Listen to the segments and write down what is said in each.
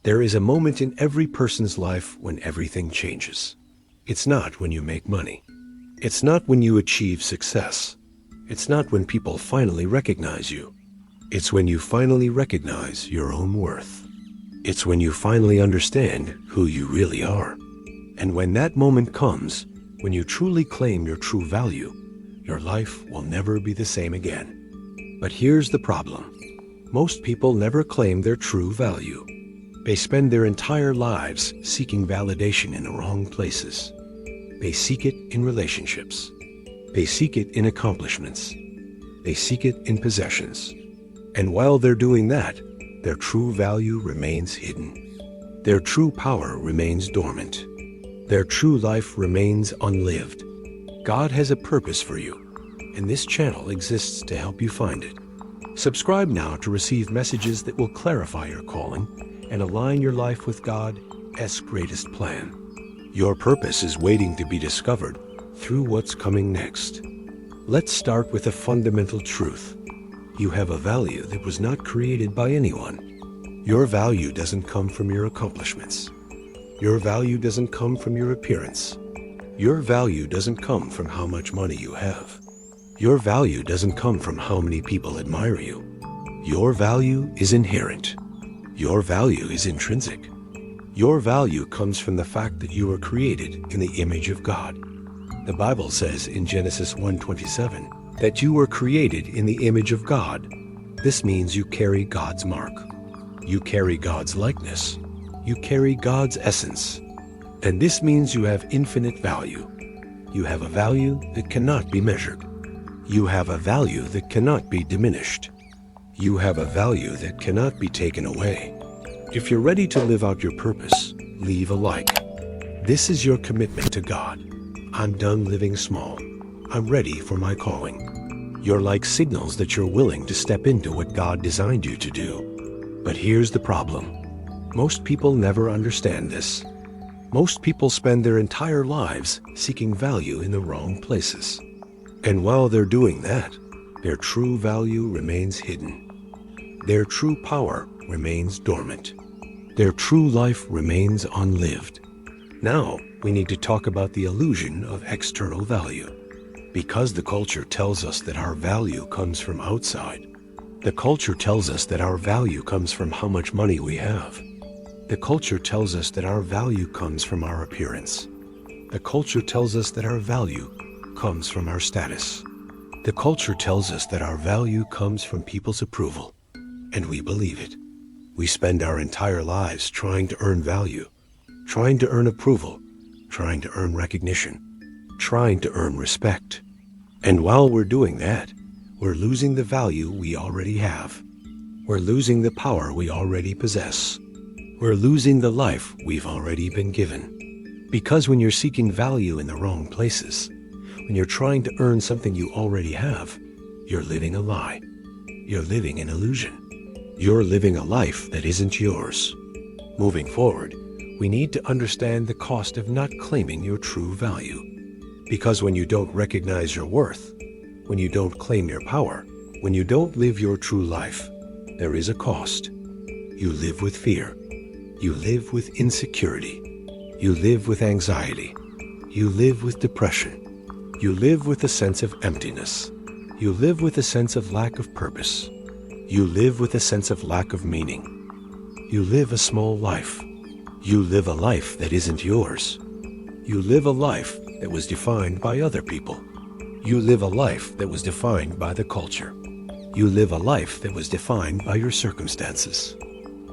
There is a moment in every person's life when everything changes. It's not when you make money. It's not when you achieve success. It's not when people finally recognize you. It's when you finally recognize your own worth. It's when you finally understand who you really are. And when that moment comes, when you truly claim your true value, your life will never be the same again. But here's the problem. Most people never claim their true value. They spend their entire lives seeking validation in the wrong places. They seek it in relationships. They seek it in accomplishments. They seek it in possessions. And while they're doing that, their true value remains hidden. Their true power remains dormant. Their true life remains unlived. God has a purpose for you, and this channel exists to help you find it. Subscribe now to receive messages that will clarify your calling and align your life with God's greatest plan. Your purpose is waiting to be discovered through what's coming next. Let's start with a fundamental truth. You have a value that was not created by anyone. Your value doesn't come from your accomplishments. Your value doesn't come from your appearance. Your value doesn't come from how much money you have. Your value doesn't come from how many people admire you. Your value is inherent. Your value is intrinsic. Your value comes from the fact that you were created in the image of God. The Bible says in Genesis 1:27 that you were created in the image of God. This means you carry God's mark. You carry God's likeness. You carry God's essence. And this means you have infinite value. You have a value that cannot be measured. You have a value that cannot be diminished. You have a value that cannot be taken away. If you're ready to live out your purpose, leave a like. This is your commitment to God. I'm done living small. I'm ready for my calling. Your like signals that you're willing to step into what God designed you to do. But here's the problem. Most people never understand this. Most people spend their entire lives seeking value in the wrong places. And while they're doing that, their true value remains hidden. Their true power remains dormant. Their true life remains unlived. Now, we need to talk about the illusion of external value. Because the culture tells us that our value comes from outside. The culture tells us that our value comes from how much money we have. The culture tells us that our value comes from our appearance. The culture tells us that our value comes from our status. The culture tells us that our value comes from people's approval, and we believe it. We spend our entire lives trying to earn value, trying to earn approval, trying to earn recognition, trying to earn respect. And while we're doing that, we're losing the value we already have. We're losing the power we already possess. We're losing the life we've already been given. Because when you're seeking value in the wrong places, when you're trying to earn something you already have, you're living a lie. You're living an illusion. You're living a life that isn't yours. Moving forward, we need to understand the cost of not claiming your true value. Because when you don't recognize your worth, when you don't claim your power, when you don't live your true life, there is a cost. You live with fear. You live with insecurity. You live with anxiety. You live with depression. You live with a sense of emptiness. You live with a sense of lack of purpose. You live with a sense of lack of meaning. You live a small life. You live a life that isn't yours. You live a life that was defined by other people. You live a life that was defined by the culture. You live a life that was defined by your circumstances.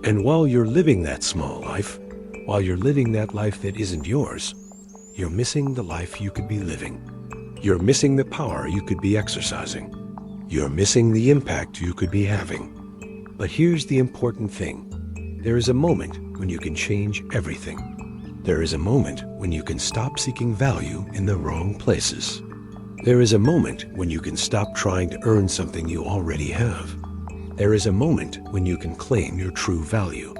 And while you're living that small life, while you're living that life that isn't yours, you're missing the life you could be living. You're missing the power you could be exercising. You're missing the impact you could be having. But here's the important thing. There is a moment when you can change everything. There is a moment when you can stop seeking value in the wrong places. There is a moment when you can stop trying to earn something you already have. There is a moment when you can claim your true value.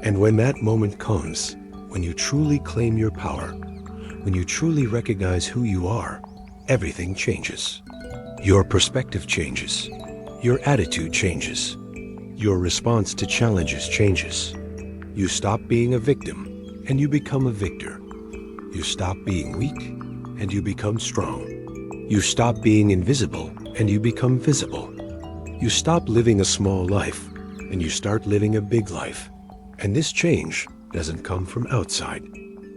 And when that moment comes, when you truly claim your power, when you truly recognize who you are, everything changes. Your perspective changes. Your attitude changes. Your response to challenges changes. You stop being a victim and you become a victor. You stop being weak and you become strong. You stop being invisible and you become visible. You stop living a small life and you start living a big life. And this change doesn't come from outside.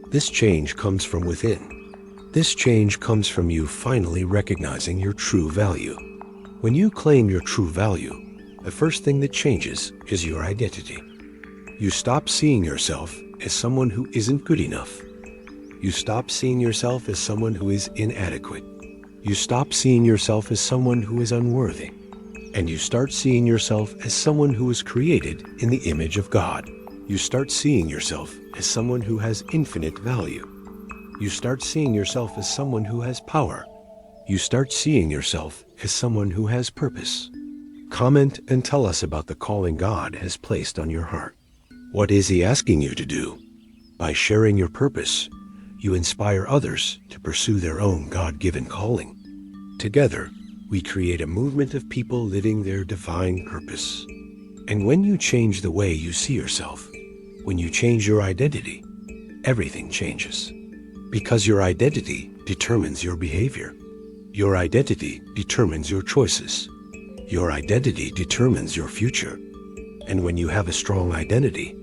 This change comes from within. This change comes from you finally recognizing your true value. When you claim your true value, the first thing that changes is your identity. You stop seeing yourself as someone who isn't good enough. You stop seeing yourself as someone who is inadequate. You stop seeing yourself as someone who is unworthy. And you start seeing yourself as someone who was created in the image of God. You start seeing yourself as someone who has infinite value. You start seeing yourself as someone who has power. You start seeing yourself as someone who has purpose. Comment and tell us about the calling God has placed on your heart. What is He asking you to do? By sharing your purpose, you inspire others to pursue their own God-given calling. Together, we create a movement of people living their divine purpose. And when you change the way you see yourself, when you change your identity, everything changes. Because your identity determines your behavior. Your identity determines your choices. Your identity determines your future. And when you have a strong identity,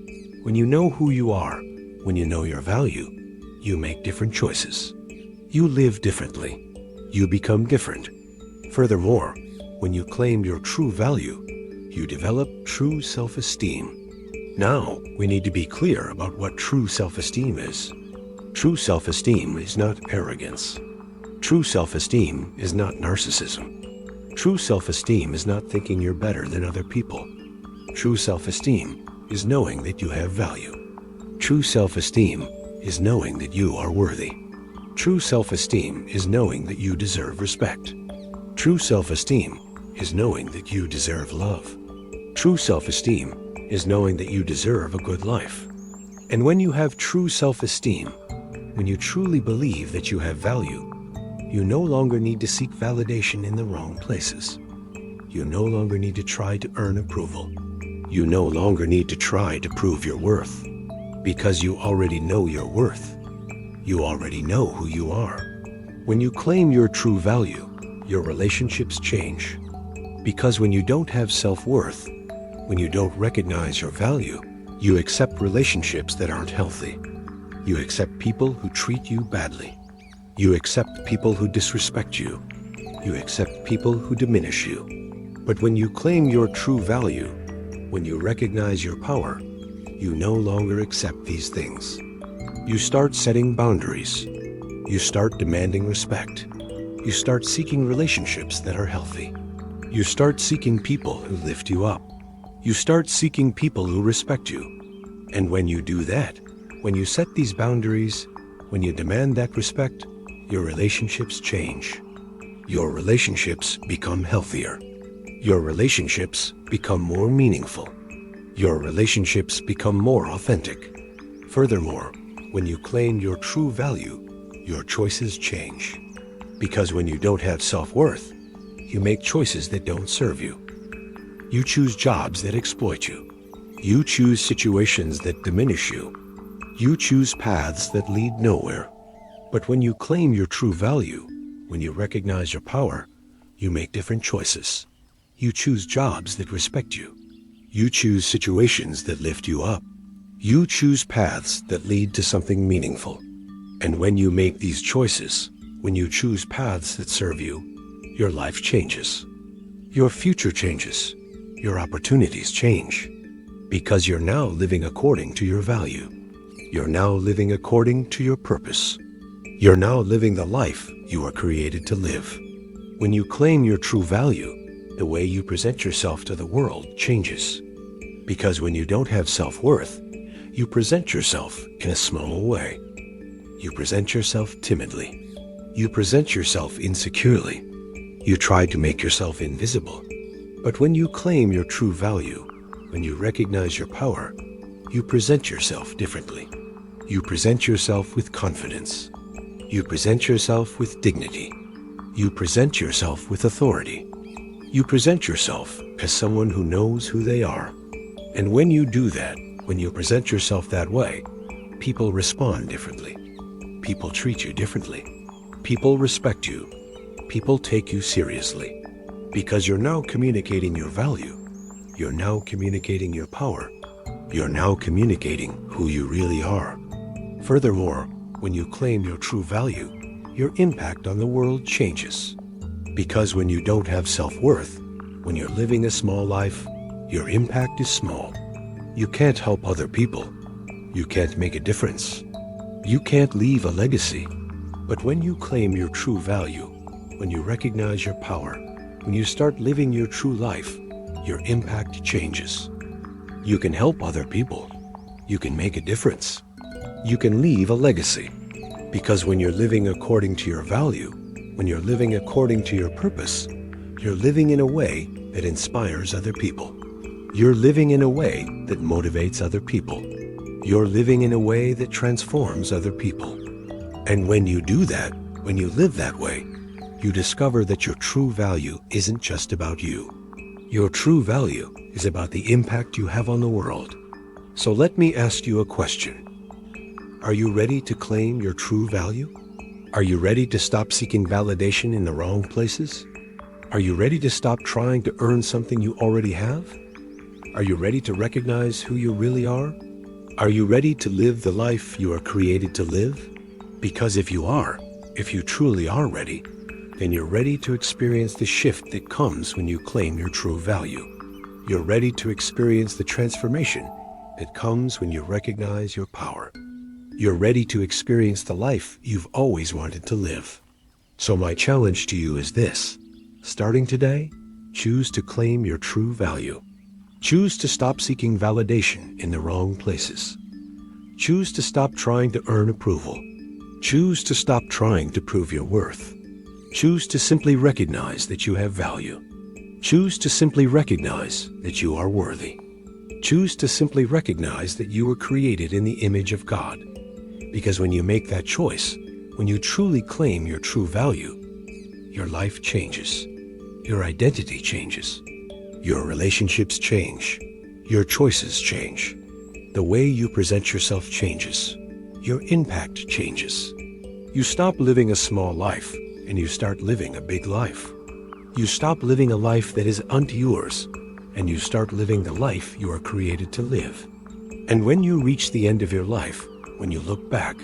when you know who you are, when you know your value, you make different choices. You live differently. You become different. Furthermore, when you claim your true value, you develop true self-esteem. Now, we need to be clear about what true self-esteem is. True self-esteem is not arrogance. True self-esteem is not narcissism. True self-esteem is not thinking you're better than other people. True self-esteem is knowing that you have value. True self-esteem is knowing that you are worthy. True self-esteem is knowing that you deserve respect. True self-esteem is knowing that you deserve love. True self-esteem is knowing that you deserve a good life. And when you have true self-esteem, when you truly believe that you have value, you no longer need to seek validation in the wrong places. You no longer need to try to earn approval. You no longer need to try to prove your worth, because you already know your worth. You already know who you are. When you claim your true value, your relationships change. Because when you don't have self-worth, when you don't recognize your value, you accept relationships that aren't healthy. You accept people who treat you badly. You accept people who disrespect you. You accept people who diminish you. But when you claim your true value, when you recognize your power, you no longer accept these things. You start setting boundaries. You start demanding respect. You start seeking relationships that are healthy. You start seeking people who lift you up. You start seeking people who respect you. And when you do that, when you set these boundaries, when you demand that respect, your relationships change. Your relationships become healthier. Your relationships become more meaningful. Your relationships become more authentic. Furthermore, when you claim your true value, your choices change. Because when you don't have self-worth, you make choices that don't serve you. You choose jobs that exploit you. You choose situations that diminish you. You choose paths that lead nowhere. But when you claim your true value, when you recognize your power, you make different choices. You choose jobs that respect you. You choose situations that lift you up. You choose paths that lead to something meaningful. And when you make these choices, when you choose paths that serve you, your life changes. Your future changes. Your opportunities change. Because you're now living according to your value. You're now living according to your purpose. You're now living the life you are created to live. When you claim your true value, the way you present yourself to the world changes. Because when you don't have self-worth, you present yourself in a small way. You present yourself timidly. You present yourself insecurely. You try to make yourself invisible. But when you claim your true value, when you recognize your power, you present yourself differently. You present yourself with confidence. You present yourself with dignity. You present yourself with authority. You present yourself as someone who knows who they are. And when you do that, When you present yourself that way, people respond differently. People treat you differently. People respect you. People take you seriously. Because you're now communicating your value. You're now communicating your power. You're now communicating who you really are. Furthermore, when you claim your true value, your impact on the world changes. Because when you don't have self-worth, when you're living a small life, your impact is small. You can't help other people. You can't make a difference. You can't leave a legacy. But when you claim your true value, when you recognize your power, when you start living your true life, your impact changes. You can help other people. You can make a difference. You can leave a legacy. Because when you're living according to your value, when you're living according to your purpose, you're living in a way that inspires other people. You're living in a way that motivates other people. You're living in a way that transforms other people. And when you do that, when you live that way, you discover that your true value isn't just about you. Your true value is about the impact you have on the world. So let me ask you a question. Are you ready to claim your true value? Are you ready to stop seeking validation in the wrong places? Are you ready to stop trying to earn something you already have? Are you ready to recognize who you really are? Are you ready to live the life you are created to live? Because if you truly are ready, then you're ready to experience the shift that comes when you claim your true value. You're ready to experience the transformation that comes when you recognize your power. You're ready to experience the life you've always wanted to live. So my challenge to you is this. Starting today, choose to claim your true value. Choose to stop seeking validation in the wrong places. Choose to stop trying to earn approval. Choose to stop trying to prove your worth. Choose to simply recognize that you have value. Choose to simply recognize that you are worthy. Choose to simply recognize that you were created in the image of God. Because when you make that choice, when you truly claim your true value, your life changes. Your identity changes. Your relationships change. Your choices change. The way you present yourself changes. Your impact changes. You stop living a small life and you start living a big life. You stop living a life that is unto yours and you start living the life you are created to live. And when you reach the end of your life, when you look back,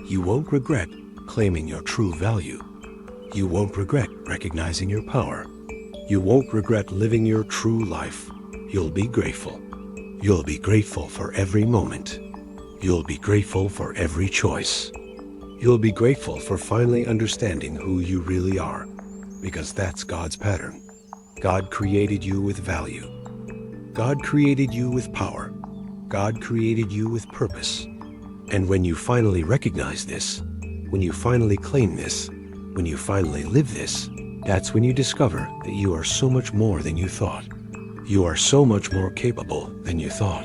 you won't regret claiming your true value. You won't regret recognizing your power. You won't regret living your true life. You'll be grateful. You'll be grateful for every moment. You'll be grateful for every choice. You'll be grateful for finally understanding who you really are, because that's God's pattern. God created you with value. God created you with power. God created you with purpose. And when you finally recognize this, when you finally claim this, when you finally live this, that's when you discover that you are so much more than you thought. You are so much more capable than you thought.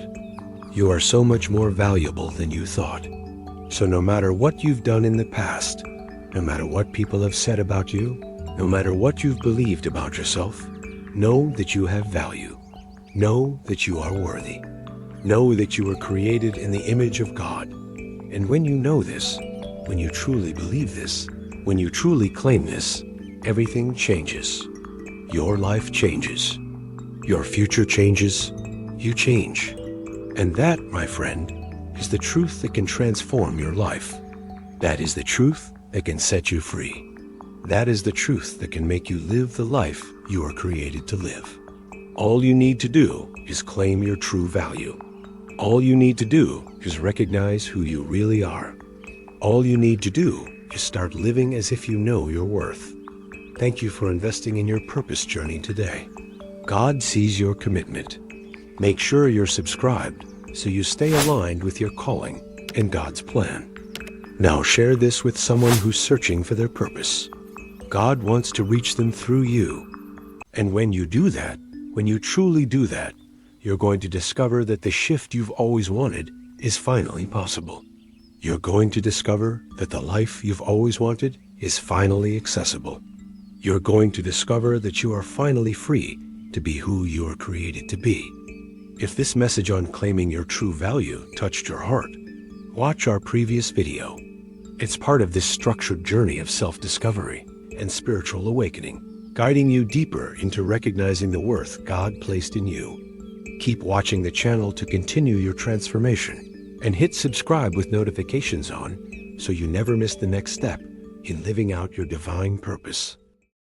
You are so much more valuable than you thought. So no matter what you've done in the past, no matter what people have said about you, no matter what you've believed about yourself, know that you have value. Know that you are worthy. Know that you were created in the image of God. And when you know this, when you truly believe this, when you truly claim this, everything changes. Your life changes. Your future changes. You change. And that, my friend, is the truth that can transform your life. That is the truth that can set you free. That is the truth that can make you live the life you are created to live. All you need to do is claim your true value. All you need to do is recognize who you really are. All you need to do is start living as if you know your worth. Thank you for investing in your purpose journey today. God sees your commitment. Make sure you're subscribed so you stay aligned with your calling and God's plan. Now share this with someone who's searching for their purpose. God wants to reach them through you. And when you do that, when you truly do that, you're going to discover that the shift you've always wanted is finally possible. You're going to discover that the life you've always wanted is finally accessible. You're going to discover that you are finally free to be who you are created to be. If this message on claiming your true value touched your heart, watch our previous video. It's part of this structured journey of self-discovery and spiritual awakening, guiding you deeper into recognizing the worth God placed in you. Keep watching the channel to continue your transformation, and hit subscribe with notifications on so you never miss the next step in living out your divine purpose.